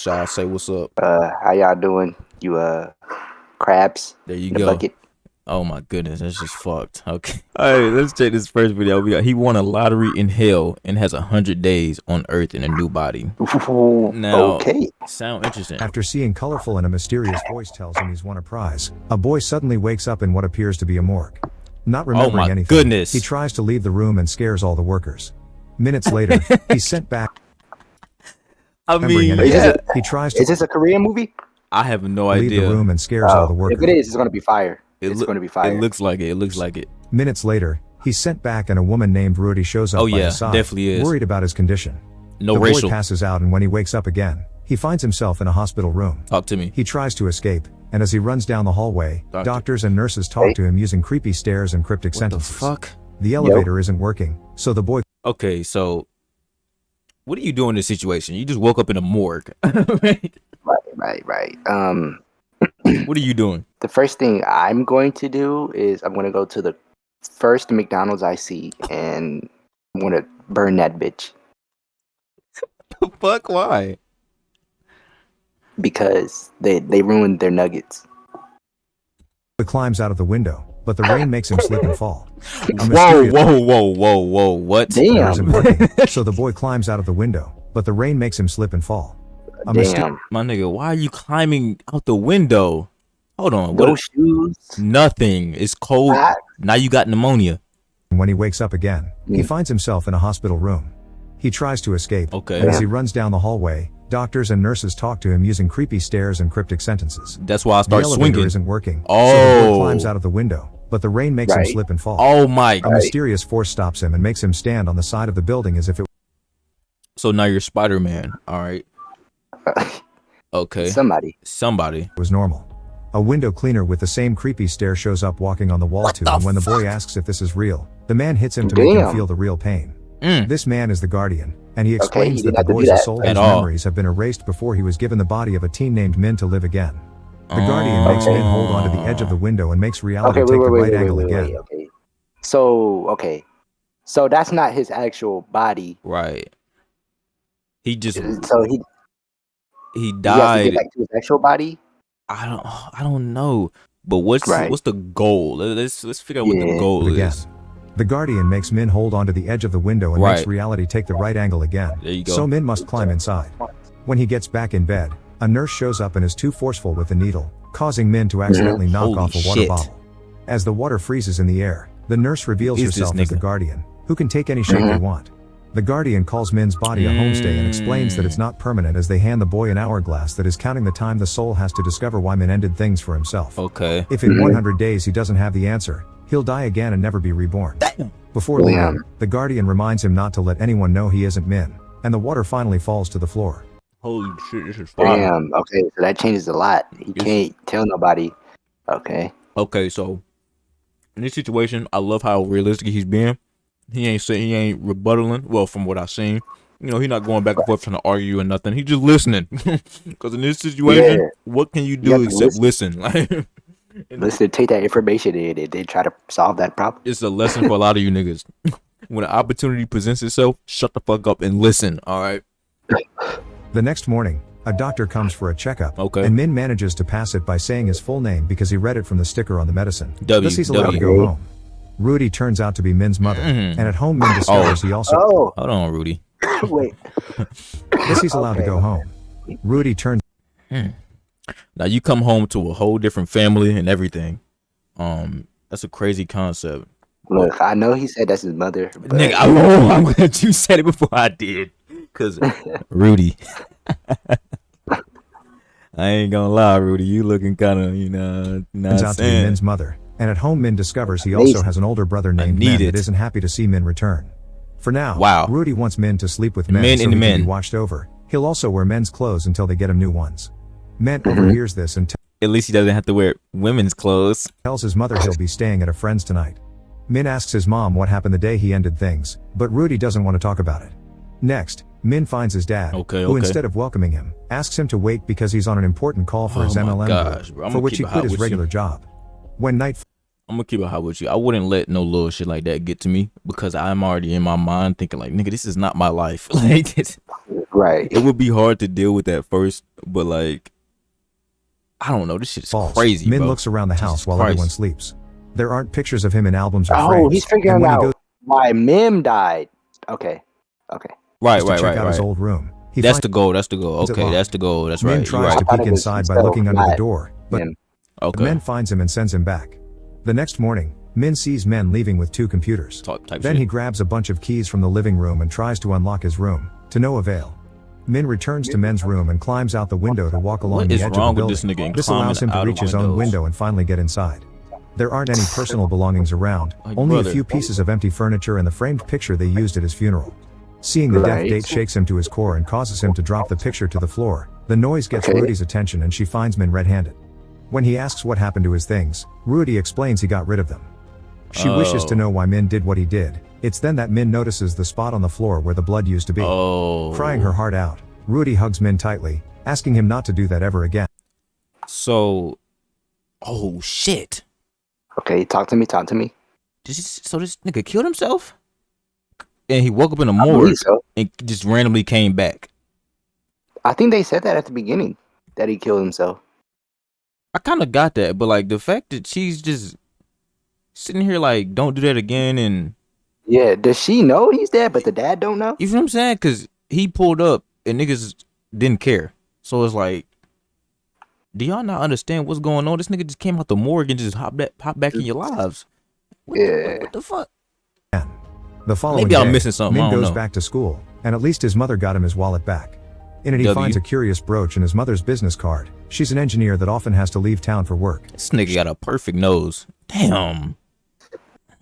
Shy, say what's up. How y'all doing? You crabs There you in the go. bucket. Oh my goodness, that's just fucked. Okay. All right, let's check this first video. He won a lottery in hell and has 100 days on Earth in a new body. Now, Okay. sound interesting. After seeing colorful and a mysterious voice tells him he's won a prize, a boy suddenly wakes up in what appears to be a morgue. Not remembering my anything, goodness. he tries to leave the room and scares all the workers. Minutes later, he's sent back. I mean, He tries to Is this a Korean movie? I have no leave idea. the room and scares all the workers. If it is, it's gonna be fire. It's gonna be fire. It looks like it. It looks like it. Minutes later, he's sent back and a woman named Rudy shows up Oh, by yeah, his side, definitely is. worried about his condition. No the racial. boy passes out, and when he wakes up again, he finds himself in a hospital room. Talk to me. He tries to escape, and as he runs down the hallway, Doctor. doctors and nurses talk to him using creepy stares and cryptic What the sentences. fuck? The elevator isn't working, so the boy Okay, so what are you doing in this situation? You just woke up in a morgue. Right? Right. What are you doing? The first thing I'm going to do is I'm gonna go to the first McDonald's I see, and I'm gonna burn that bitch The fuck? Why? because they ruined their nuggets. climbs out of the window, but the rain makes him slip and fall. Whoa. What? Door isn't Damn. working, so the boy climbs out of the window, but the rain makes him slip and fall. Damn. My nigga, why are you climbing out the window? Hold on. No What? shoes. Nothing. It's cold. Ah. Now you got pneumonia. When he wakes up again, he finds himself in a hospital room. He tries to escape, Okay. and as he runs down the hallway, doctors and nurses talk to him using creepy stares and cryptic sentences. That's why I The start elevator swinging. isn't working, so the boy Oh. climbs out of the window, but the rain makes him Right. slip and fall. Oh my. A mysterious force stops him and makes him stand on the side of the building as if it So now you're Spider-Man. All right. Okay. Somebody. was normal. A window cleaner with the same creepy stare shows up walking on the wall too, and when the boy asks if this is real, the man hits him to make him Damn. feel the real pain. Mm. This man is the Guardian, and he explains he that didn't the have to do boy's that. soul At his all. memories have been erased before he was given the body of a teen named Min to live again. The Guardian makes Min hold onto the edge of the window and makes reality Okay, take the wait, right angle again. okay. So that's not his actual body. Right. He just So he has to died. get back to his actual body. I don't know. But what's Right. the goal? Let's figure out what the Yeah. goal Again. is. The Guardian makes Min hold onto the edge of the window and makes Right. reality take the right angle again. There you go. So Min must climb inside. When he gets back in bed, a nurse shows up and is too forceful with the needle, causing Min to accidentally knock Holy off a water shit. bottle. As the water freezes in the air, the nurse reveals Who is this herself as the nigga? Guardian, who can take any shape they want. The Guardian calls Min's body a homestay and explains that it's not permanent as they hand the boy an hourglass that is counting the time the soul has to discover why Min ended things for himself. Okay. If in 100 days he doesn't have the answer, he'll die again and never be reborn. Before leaving, Damn. the Guardian reminds him not to let anyone know he isn't Min, and the water finally falls to the floor. Holy shit, this is fire. Damn. Okay, so that changes a lot. He can't tell nobody. Okay. Okay, so in this situation, I love how realistic he's being. He ain't rebuttaling. Well, from what I've seen, he's not going back and forth trying to argue or nothing. He's just listening. Because in this situation, Yeah. what can you You do have to except listen? Like, Listen, take that information in and then try to solve that problem. it's a lesson for a lot of you niggas. When an opportunity presents itself, shut the fuck up and listen. All right. The next morning, a doctor comes for a checkup, Okay. and Min manages to pass it by saying his full name because he read it from the sticker on the medicine. W, Thus he's allowed to W. go home. Rudy turns out to be Min's mother, and at home Min discovers he also Oh, Hold on, Rudy. wait. thus he's allowed to go home. Rudy turns Now you come home to a whole different family and everything. That's a crazy concept. Look, I know he said that's his mother. But Nigga, I'm glad you said it before I did. Cause Rudy. I ain't gonna lie, Rudy. You looking kind of, turns out to be Min's mother, and at home Min discovers he also has an older brother named need Min it. that isn't happy to see Min return. For now, Wow. Rudy wants Min to sleep with men Men so in he the can men. be watched over. He'll also wear men's clothes until they get him new ones. Min overhears this and At least he doesn't have to wear women's clothes. tells his mother he'll be staying at a friend's tonight. Min asks his mom what happened the day he ended things, but Rudy doesn't want to talk about it. Next, Min finds his dad, Okay, who okay. instead of welcoming him, asks him to wait because he's on an important call for his Oh my MLM gosh, group, bro. I'm for gonna which keep he it hot quit his with you. regular job. When night I'm gonna keep it hot with you. I wouldn't let no little shit like that get to me because I'm already in my mind thinking like, nigga, this is not my life. Like, right. it would be hard to deal with that first But like, I don't know. This shit is False. crazy, Min bro. looks around the Jesus house while Christ. everyone sleeps. There aren't pictures of him in albums or Oh, frames. he's and figuring when he out goes why Mim died. Okay. Right, to right, check right, out his right. old room, he That's finds the goal. That's the goal. it Okay, locked. that's the goal. That's Min right. You're tries right. to I thought peek it was inside by himself, looking under the not door, but Mim. Okay. Men finds him and sends him back. The next morning, Min sees Men leaving with 2 computers. Type Then shit. he grabs a bunch of keys from the living room and tries to unlock his room, to no avail. Min returns to Men's room and climbs out the window to walk along What the is edge of the wrong with building. this nigga and This climbing allows him to out of reach his own windows? window and finally get inside. There aren't any personal belongings around, Like, only brother. a few pieces of empty furniture and the framed picture they used at his funeral. Seeing the death Right. date shakes him to his core and causes him to drop the picture to the floor. The noise gets Okay. Rudy's attention and she finds Min red-handed. When he asks what happened to his things, Rudy explains he got rid of them. She wishes to Oh. know why Min did what he did. It's then that Min notices the spot on the floor where the blood used to be. Oh. Crying her heart out, Rudy hugs Min tightly, asking him not to do that ever again. So, oh shit. Okay, talk to me. So this nigga killed himself? And he woke up in the I morgue believe so. and just randomly came back. I think they said that at the beginning, that he killed himself. I kind of got that, but like the fact that she's just sitting here like, don't do that again, and Yeah, does she know he's dead, but the dad don't know? you feel what I'm saying? Because he pulled up and niggas didn't care. So it's like, do y'all not understand what's going on? This nigga just came out the morgue and just hopped back in your lives. What the fuck? The following Maybe I'm day, missing something, I Min don't goes know. back to school, and at least his mother got him his wallet back. In it he W. finds a curious brooch and his mother's business card. She's an engineer that often has to leave town for work. This nigga got a perfect nose. Damn.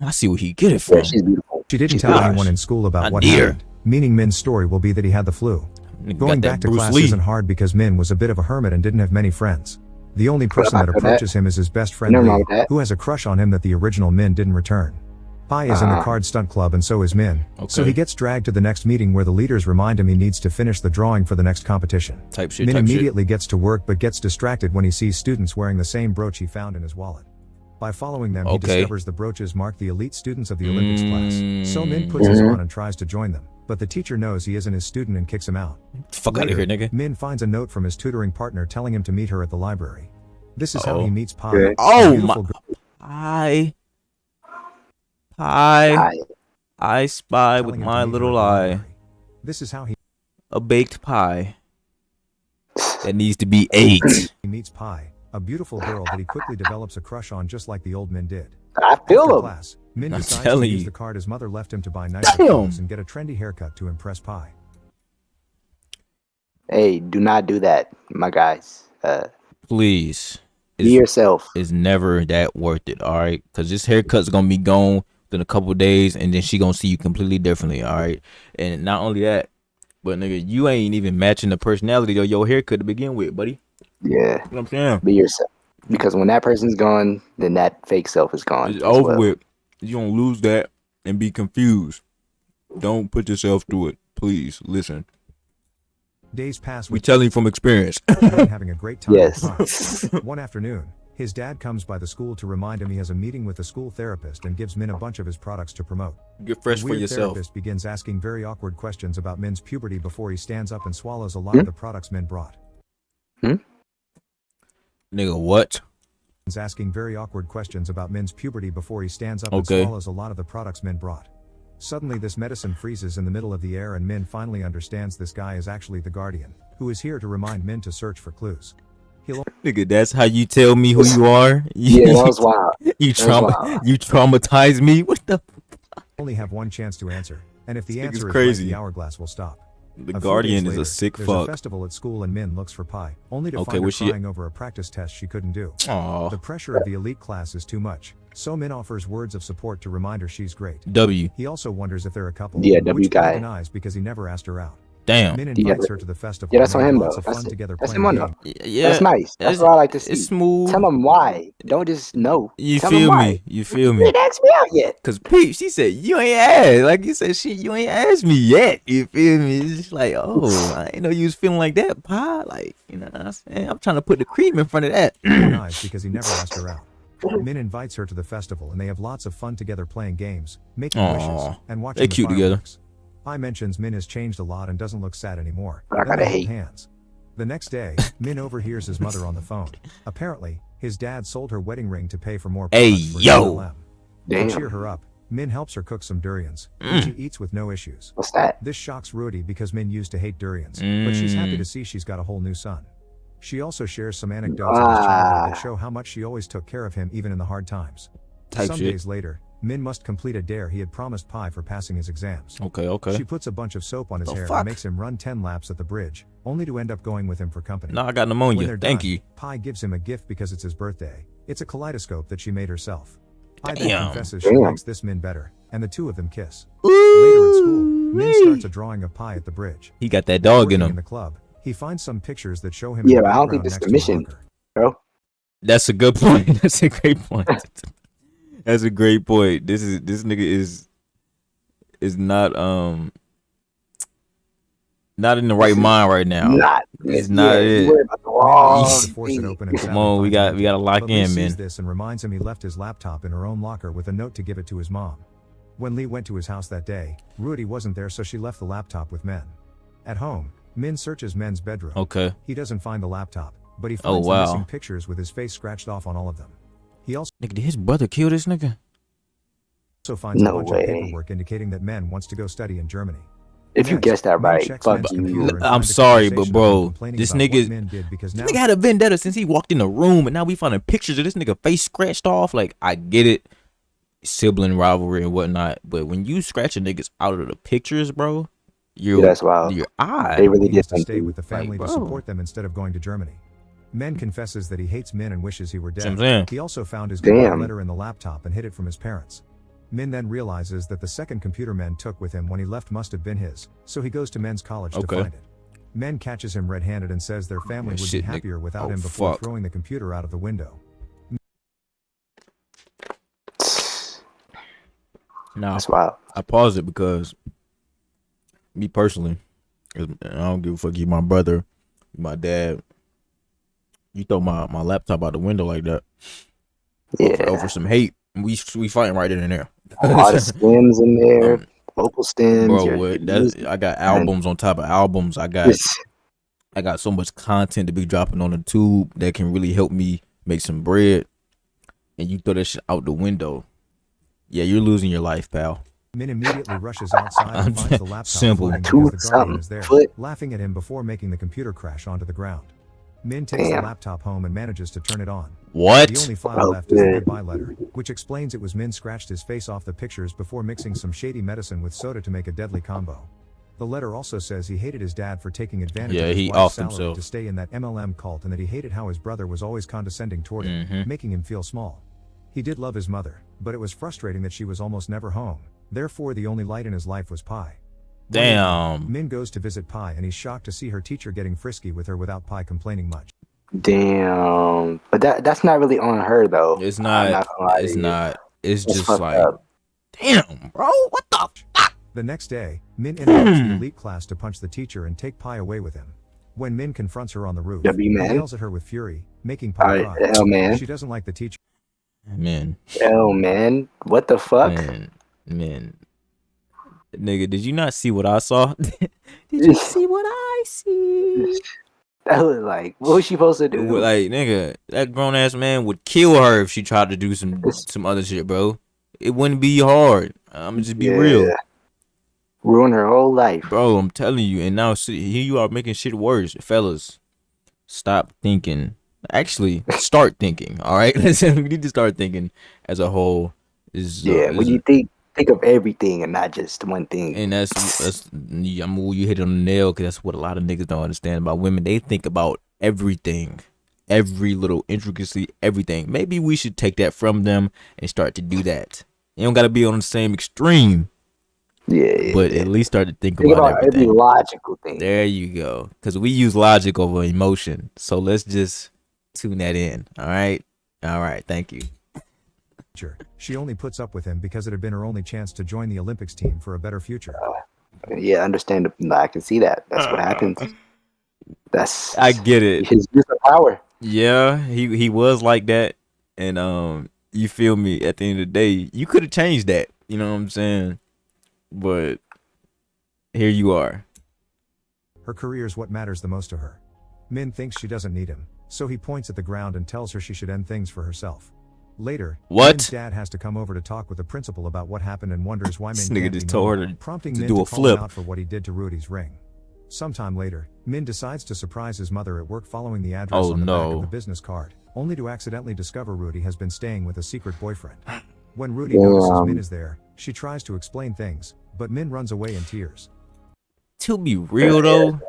I see where he get it from. Yeah, she's beautiful. She didn't She's tell gosh. anyone in school about My what dear. happened, meaning Min's story will be that he had the flu. Nigga Going got that back to Bruce class Lee. isn't hard because Min was a bit of a hermit and didn't have many friends. The only person that about that? approaches him is his best friend Never Lee, mind that. who has a crush on him that the original Min didn't return. Pi is in the Ah. card stunt club and so is Min, so Okay. he gets dragged to the next meeting where the leaders remind him he needs to finish the drawing for the next competition. Type shit, Min type shit. immediately gets to work but gets distracted when he sees students wearing the same brooch he found in his wallet. By following them, he Okay. discovers the brooches mark the elite students of the Olympics class. So Min puts his on and tries to join them, but the teacher knows he isn't his student and kicks him out. Fuck out of Later, here, nigga. Min finds a note from his tutoring partner telling him to meet her at the library. This is how Uh-oh. he meets Pi. Okay. a Oh, beautiful my- girl I spy with telling him to my meet her little at the eye library. This is how a baked pie that needs to be ate. he meets Pi, a beautiful girl that he quickly develops a crush on just like the old Min did. I feel After him. class, Min I'm decides to telling use you. the card his mother left him to buy nicer Damn. clothes and get a trendy haircut to impress Pi. Hey, do not do that, my guys. Please. Be yourself. It's never that worth it, all right? Because this haircut's going to be gone within a couple of days, and then she going to see you completely differently, all right? And not only that, but nigga, you ain't even matching the personality of your haircut to begin with, buddy. Yeah, You know what I'm saying? be yourself. Because when that person's gone, then that fake self is gone. It's as over well. with. You're going to lose that and be confused. Don't put yourself through it. Please, listen. Days pass We with telling you from experience. Min having a great time. Yes. with Pi. One afternoon, his dad comes by the school to remind him he has a meeting with the school therapist and gives Min a bunch of his products to promote. Get fresh The for weird yourself. therapist begins asking very awkward questions about Min's puberty before he stands up and swallows a lot of the products Min brought. Nigga, what? He's asking very awkward questions about Min's puberty before he stands up and Okay. swallows a lot of the products Min brought. Suddenly this medicine freezes in the middle of the air and Min finally understands this guy is actually the Guardian, who is here to remind Min to search for clues. He'll Nigga, that's how you tell me who you are? Yeah, that was wild. you that was wild. you traumatize me? What the? only have one chance to answer, and if the This nigga's answer is crazy. right, the hourglass will stop. The A few Guardian days is a later, sick there's a fuck. festival at school and Min looks for Pi, only to Okay, find her was she- crying over a practice test she couldn't do. Aw. The pressure of the elite class is too much, so Min offers words of support to remind her she's great. W. He also wonders if they're a couple, Yeah, W which Pi guy. denies because he never asked her out. Damn. Min Yeah. invites her to the festival. Yeah, that's and on they him, have lots though. of fun That's- together that's playing him on, games. Yeah. That's nice. That's what I like to see. It's smooth. Tell them why. Don't just know. You Tell them feel why. me? You feel You me? didn't ask me out yet. Cause Pete, she said you ain't asked. Like you said, shit, you ain't asked me yet. You feel me? It's just like, oh, I ain't know you was feeling like that, Pa. Like, you know what I'm saying? I'm trying to put the cream in front of that. He denies because he never asked her out. Min invites her to the festival and they have lots of fun together playing games, making Aw, wishes, and watching they the cute together. fireworks. Pi mentions Min has changed a lot and doesn't look sad anymore. I Then gotta they hold hate. hands. The next day, Min overhears his mother on the phone. Apparently, his dad sold her wedding ring to pay for more Hey, products for yo. MLM. Damn. To cheer her up, Min helps her cook some durians, which she eats with no issues. What's that? This shocks Rudy because Min used to hate durians, but she's happy to see she's got a whole new son. She also shares some anecdotes of his childhood that show how much she always took care of him even in the hard times. Type Some shit. days later, Min must complete a dare he had promised Pi for passing his exams. Okay. She puts a bunch of soap on his The hair fuck? and makes him run 10 laps at the bridge, only to end up going with him for company. No, I got When pneumonia. they're Thank done, you. Pi gives him a gift because it's his birthday. It's a kaleidoscope that she made herself. Pi then Damn. confesses she Damn. likes this Min better, and the two of them kiss. Later at school, Min starts a drawing of Pi at the bridge. He got that dog in Working in him. the club, he finds some pictures that show him Yeah, in the but I don't think background this next is to a the mission. hooker. Bro. That's a good point. That's a great point. That's a great point. This nigga is not in the right mind right now. It's not it. You worry about the Min wrong tries to force it thing. open and Come Sally on, we finds it gotta empty, lock but Lee in, sees man. this and reminds him he left his laptop in her own locker with a note to give it to his mom. When Lee went to his house that day, Rudy wasn't there, so she left the laptop with Men. At home, Min searches Men's bedroom. Okay. He doesn't find the laptop, but he Oh, finds the wow. missing pictures with his face scratched off on all of them. He also Nigga, did his brother kill this nigga? finds No a bunch way. of paperwork indicating that Men wants to go study in Germany. If you Next, guessed that Min right, checks fuck Men's you. computer and I'm finds a sorry, but conversation bro, of him complaining this about what nigga- Men did because now This nigga had a vendetta since he walked in the room, and now we finding pictures of this nigga face scratched off. Like, I get it, sibling rivalry and whatnot, but when you scratching niggas out of the pictures, bro, Yeah, that's wild. your eye. They really he has did to stay something. with the family Like, to bro. support them instead of going to Germany. Men confesses that he hates Min and wishes he were See what I'm dead. saying? He also found his goodbye Damn. letter in the laptop and hid it from his parents. Min then realizes that the second computer Men took with him when he left must have been his, so he goes to Men's college to Okay. find it. Men catches him red-handed and says their family would Shit, be nigga. happier without Oh, him before fuck. throwing the computer out of the window. Nah, That's wild. I paused it because me personally, 'cause I don't give a fuck. You my brother, you my dad. You throw my laptop out the window like that Yeah. over some hate. We fighting right in there. A lot of stems in there, Um, vocal stems. Bro, your what? That's, music. I got albums on top of albums. I got so much content to be dropping on the tube that can really help me make some bread. And you throw that shit out the window. Yeah, you're losing your life, pal. Min immediately rushes outside and finds the laptop Simple. floating Two because the Guardian something is there, foot. laughing at him before making the computer crash onto the ground. Min takes the Damn. laptop home and manages to turn it on. What? The only file Oh, left is the good. goodbye letter, which explains it was Min scratched his face off the pictures before mixing some shady medicine with soda to make a deadly combo. The letter also says he hated his dad for taking advantage Yeah, of his he wife's offed salary himself. to stay in that MLM cult, and that he hated how his brother was always condescending toward him, Mhm. making him feel small. He did love his mother, but it was frustrating that she was almost never home. Therefore, the only light in his life was Pi. Damn. Min goes to visit Pi, and he's shocked to see her teacher getting frisky with her without Pi complaining much. Damn. But that's not really on her though. It's I'm not. gonna lie to It's you. not. It's That's just fucked like, up. damn, bro. What the fuck? The next day, Min interrupts the elite class to punch the teacher and take Pi away with him. When Min confronts her on the roof, W, he man. yells at her with fury, making Pi Alright, cry. L, man. She doesn't like the teacher. Man, Hell, man. What the fuck? man. Nigga, did you not see what I saw? Did you see what I see? That was like, what was she supposed to do? Like, nigga, that grown ass man would kill her if she tried to do some other shit, bro. It wouldn't be hard. I'm just be real, Ruin her whole life. bro. I'm telling you. And now see, here you are making shit worse, fellas. Stop thinking. Actually, start thinking. All right, listen. We need to start thinking as a whole. Yeah, when you think of everything and not just one thing. And that's you hit it on the nail, because that's what a lot of niggas don't understand about women. They think about everything, every little intricacy, everything. Maybe we should take that from them and start to do that. You don't gotta be on the same extreme, Yeah, but at least start to think think about about every everything. logical thing. There you go. Because we use logic over emotion. So let's just tune that in. All right. Thank you. She only puts up with him because it had been her only chance to join the Olympics team for a better future. Yeah, understand. I can see that. That's what happens. That's I get it. his use of power. Yeah, he was like that, and you feel me. At the end of the day, you could have changed that. You know what I'm saying? But here you are. Her career is what matters the most to her. Min thinks she doesn't need him, so he points at the ground and tells her she should end things for herself. Later, What? Min's dad has to come over to talk with the principal about what happened and wonders why This Min nigga can't just be told her normal, to prompting Min do to a call flip. him out for what he did to Rudy's ring. Sometime later, Min decides to surprise his mother at work following the address Oh, on the back no. of the business card, only to accidentally discover Rudy has been staying with a secret boyfriend. When Rudy notices Min is there, she tries to explain things, but Min runs away in tears. To be real though,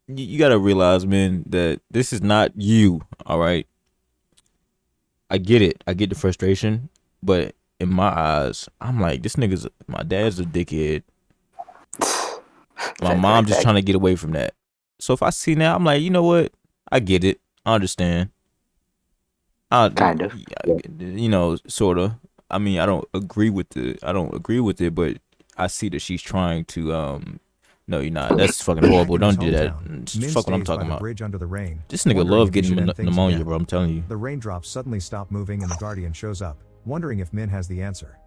you gotta realize, man, that this is not you. All right. I get it. I get the frustration, but in my eyes, I'm like, this nigga's my dad's a dickhead. My mom just trying to get away from that. So if I see that, I'm like, you know what? I get it. I understand. Kind of. You know, sort of. I mean, I don't agree with it, but I see that she's trying to. No, you're not. That's fucking horrible. Don't do that. Fuck what I'm talking about. Bridge under the rain, This nigga wondering love if he getting should end things pneumonia, again. bro. I'm telling you. The raindrops suddenly stop moving and the Guardian shows up, wondering if Min has the answer.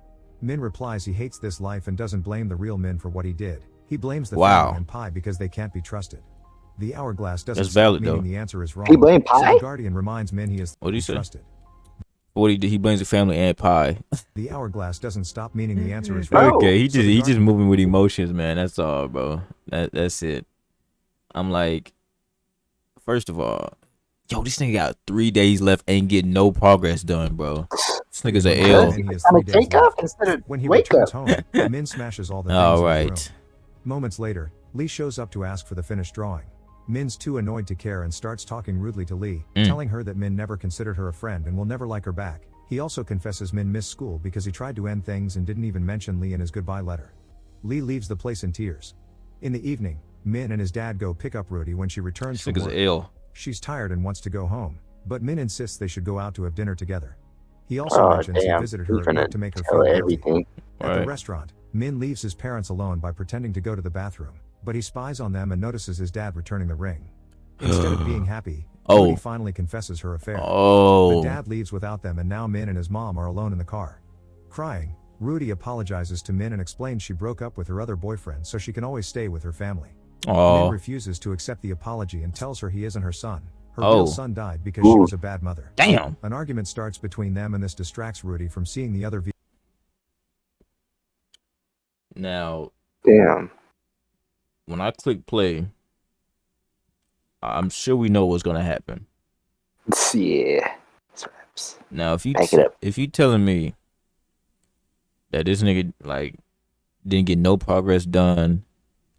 Min replies he hates this life and doesn't blame the real Min for what he did. He blames the Wow. family and Pi because they can't be trusted. The hourglass doesn't That's stop valid, meaning though. the answer is wrong. He blamed So Pi? the Guardian reminds Min he is What did he say? trusted. What he did, he blames the family and Pi. The hourglass doesn't stop meaning the answer is wrong. Oh. Okay, So the he just Guardian- moving with emotions, man. That's all, bro. That's it. I'm like, first of all, yo, this nigga got 3 days left, ain't getting no progress done, bro. This nigga's a L. And he has I'm 3 a days take left. off instead of When he wake returns up. home, Min smashes all the things All in right. his room. Moments later, Lee shows up to ask for the finished drawing. Min's too annoyed to care and starts talking rudely to Lee, telling her that Min never considered her a friend and will never like her back. He also confesses Min missed school because he tried to end things and didn't even mention Lee in his goodbye letter. Lee leaves the place in tears. In the evening, Min and his dad go pick up Rudy when she returns This from nigga's work. a L. She's tired and wants to go home, but Min insists they should go out to have dinner together. He also Oh, mentions he damn. visited He's her at gonna work to make her tell feel guilty. everything. At the Right. restaurant, Min leaves his parents alone by pretending to go to the bathroom, but he spies on them and notices his dad returning the ring. Instead of being happy, Oh. Rudy finally confesses her affair. Oh. The dad leaves without them and now Min and his mom are alone in the car. Crying, Rudy apologizes to Min and explains she broke up with her other boyfriend so she can always stay with her family. Min Oh. refuses to accept the apology and tells her he isn't her son. Her Oh. real son died because she was a bad mother. Damn. An argument starts between them and this distracts Rudy from seeing the other Now, Damn. when I click play, I'm sure we know what's gonna happen. Yeah. Slaps. Now, Back it up. if you telling me that this nigga like didn't get no progress done,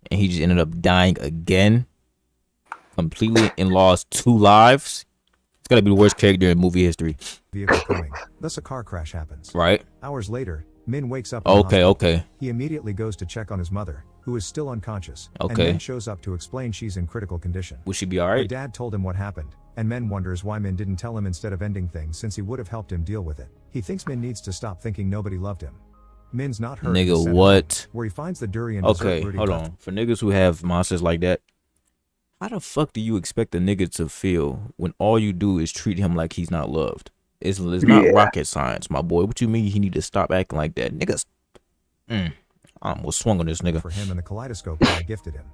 and he just ended up dying again, completely, and lost 2 lives, it's gotta be the worst character in movie history, vehicle coming. Thus a car crash happens. right? Hours later, Min wakes up in the Okay, hospital. okay. He immediately goes to check on his mother, who is still unconscious, and Okay. Min shows up to explain she's in critical condition. Will she be Her alright? dad told him what happened, and Min wonders why Min didn't tell him instead of ending things since he would have helped him deal with it. He thinks Min needs to stop thinking nobody loved him. Min's not hurt. Nigga, He's sent what? home, where he finds the durian dessert Okay, Rudy hold left. on. For niggas who have monsters like that, how the fuck do you expect a nigga to feel when all you do is treat him like he's not loved? It's not Yeah. rocket science, my boy. What you mean he need to stop acting like that? Niggas, I almost swung on this nigga. For him and the kaleidoscope that I gifted him.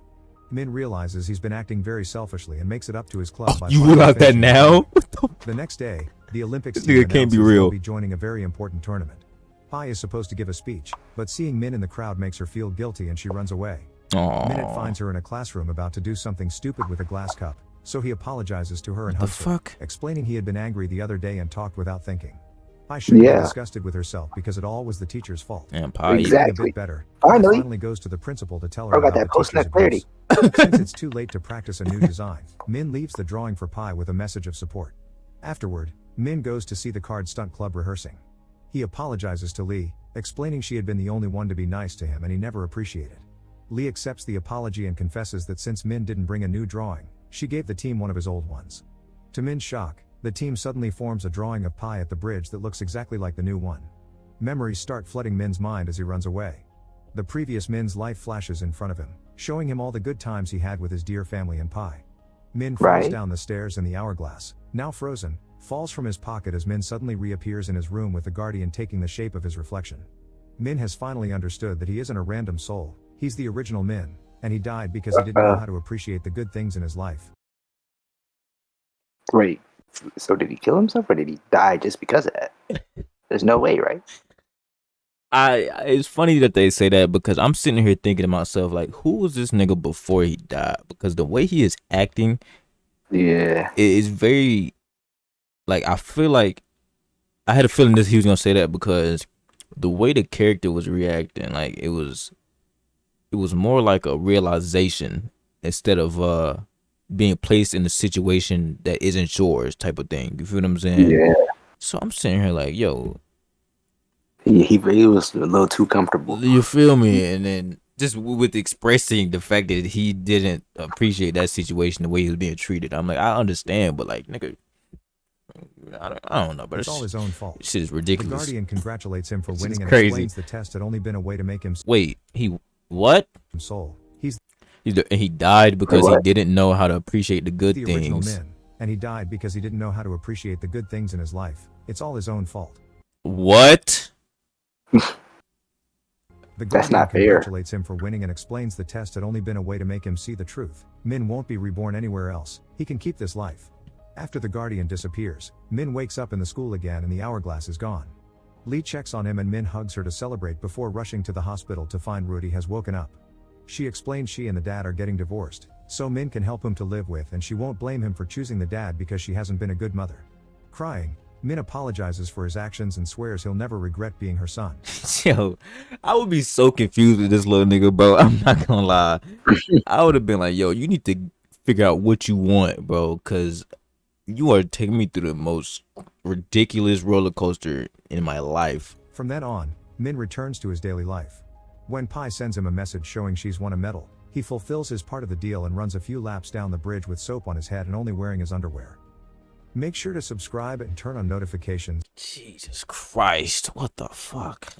Min realizes he's been acting very selfishly and makes it up to his club by You finally realize that finishing now? The next day, the Olympics This team nigga can't be announces real. they'll be joining a very important tournament. Pi is supposed to give a speech, but seeing Min in the crowd makes her feel guilty and she runs away. Minute Aww. finds her in a classroom about to do something stupid with a glass cup, so he apologizes to her and The hugs her, fuck? explaining he had been angry the other day and talked without thinking. Pi should be Yeah. disgusted with herself because it all was the teacher's fault. And Pi, Exactly. Feeling a bit better, Pi Finally. finally goes to the principal to tell her Bro got about that the post-nut teacher's clarity. abuse. Since it's too late to practice a new design, Min leaves the drawing for Pi with a message of support. Afterward, Min goes to see the card stunt club rehearsing. He apologizes to Lee, explaining she had been the only one to be nice to him and he never appreciated. Lee accepts the apology and confesses that since Min didn't bring a new drawing, she gave the team one of his old ones. To Min's shock, the team suddenly forms a drawing of Pi at the bridge that looks exactly like the new one. Memories start flooding Min's mind as he runs away. The previous Min's life flashes in front of him, showing him all the good times he had with his dear family and Pi. Min falls Right. down the stairs and the hourglass, now frozen, falls from his pocket as Min suddenly reappears in his room with the Guardian taking the shape of his reflection. Min has finally understood that he isn't a random soul, he's the original Min, and he died because he didn't know how to appreciate the good things in his life. Wait, so did he kill himself or did he die just because of that? There's no way, right? It's funny that they say that because I'm sitting here thinking to myself, like, who was this nigga before he died? Because the way he is acting, Yeah. is very, like, I feel like I had a feeling that he was gonna say that because the way the character was reacting, like, it was more like a realization instead of being placed in a situation that isn't yours type of thing. You feel what I'm saying? Yeah. So I'm sitting here like, yo, He was a little too comfortable. you feel me? And then just with expressing the fact that he didn't appreciate that situation, the way he was being treated, I'm like, I understand, but like, nigga, I don't know, but It's all his own fault. shit is The ridiculous. Guardian congratulates him for This winning is and crazy. explains the test had only been a way to make him Wait, he what? soul. He's He died because he What? didn't know how to appreciate the good the original things. Min, and he died because he didn't know how to appreciate the good things in his life. It's all his own fault. What? The That's Guardian not fair. congratulates him for winning and explains the test had only been a way to make him see the truth. Min won't be reborn anywhere else. He can keep this life. After the Guardian disappears, Min wakes up in the school again and the hourglass is gone. Lee checks on him and Min hugs her to celebrate before rushing to the hospital to find Rudy has woken up. She explains she and the dad are getting divorced, so Min can help him to live with and she won't blame him for choosing the dad because she hasn't been a good mother. Crying, Min apologizes for his actions and swears he'll never regret being her son. Yo, I would be so confused with this little nigga, bro. I'm not gonna lie. I would have been like, yo, you need to figure out what you want, bro, because you are taking me through the most ridiculous roller coaster in my life. From then on, Min returns to his daily life. When Pi sends him a message showing she's won a medal, he fulfills his part of the deal and runs a few laps down the bridge with soap on his head and only wearing his underwear. Make sure to subscribe and turn on notifications. Jesus Christ, what the fuck?